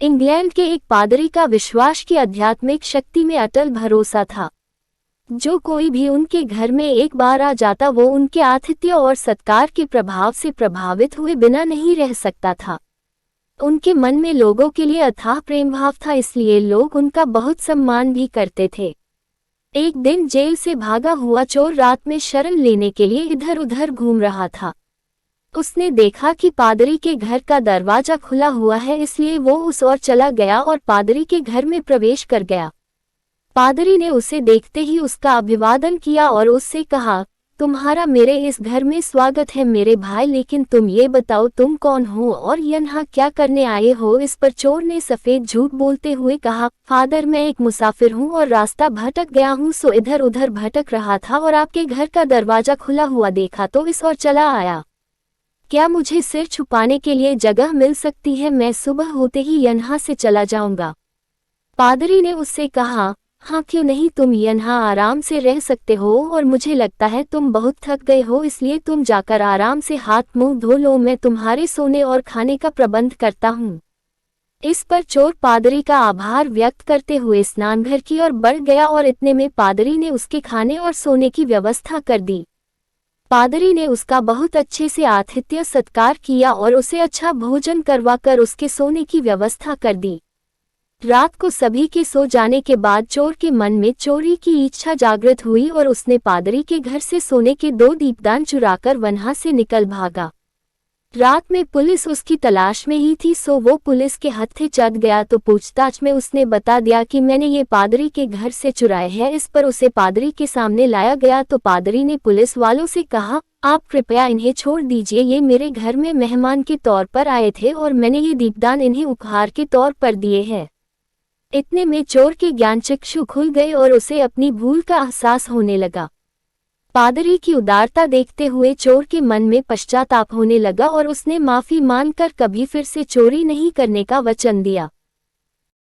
England के एक पादरी का विश्वास की आध्यात्मिक शक्ति में अटल भरोसा था। जो कोई भी उनके घर में एक बार आ जाता वो उनके आतिथ्य और सत्कार के प्रभाव से प्रभावित हुए बिना नहीं रह सकता था। उनके मन में लोगों के लिए अथाह प्रेम भाव था, इसलिए लोग उनका बहुत सम्मान भी करते थे। एक दिन जेल से भागा हुआ चोर रात में शरण लेने के लिए इधर उधर घूम रहा था। उसने देखा कि पादरी के घर का दरवाजा खुला हुआ है, इसलिए वो उस ओर चला गया और पादरी के घर में प्रवेश कर गया। पादरी ने उसे देखते ही उसका अभिवादन किया और उससे कहा, तुम्हारा मेरे इस घर में स्वागत है मेरे भाई, लेकिन तुम ये बताओ तुम कौन हो और यहाँ क्या करने आए हो। इस पर चोर ने सफेद झूठ बोलते हुए कहा, फादर मैं एक मुसाफिर हूँ और रास्ता भटक गया हूँ, सो इधर उधर भटक रहा था और आपके घर का दरवाजा खुला हुआ देखा तो इस ओर चला आया। क्या मुझे सिर छुपाने के लिए जगह मिल सकती है? मैं सुबह होते ही यहाँ से चला जाऊंगा। पादरी ने उससे कहा, हाँ क्यों नहीं, तुम यहाँ आराम से रह सकते हो और मुझे लगता है तुम बहुत थक गए हो, इसलिए तुम जाकर आराम से हाथ मुंह धो लो, मैं तुम्हारे सोने और खाने का प्रबंध करता हूँ। इस पर चोर पादरी का आभार व्यक्त करते हुए स्नानघर की ओर बढ़ गया और इतने में पादरी ने उसके खाने और सोने की व्यवस्था कर दी। पादरी ने उसका बहुत अच्छे से आतिथ्य सत्कार किया और उसे अच्छा भोजन करवाकर उसके सोने की व्यवस्था कर दी। रात को सभी के सो जाने के बाद चोर के मन में चोरी की इच्छा जागृत हुई और उसने पादरी के घर से सोने के 2 दीपदान चुराकर वहां से निकल भागा। रात में पुलिस उसकी तलाश में ही थी, सो वो पुलिस के हत्थे चढ़ गया तो पूछताछ में उसने बता दिया कि मैंने ये पादरी के घर से चुराए हैं। इस पर उसे पादरी के सामने लाया गया तो पादरी ने पुलिस वालों से कहा, आप कृपया इन्हें छोड़ दीजिए, ये मेरे घर में मेहमान के तौर पर आए थे और मैंने ये दीपदान इन्हें उपहार के तौर पर दिए हैं। इतने में चोर के ज्ञानचक्षु खुल गए और उसे अपनी भूल का एहसास होने लगा। पादरी की उदारता देखते हुए चोर के मन में पश्चाताप होने लगा और उसने माफी मांगकर कभी फिर से चोरी नहीं करने का वचन दिया।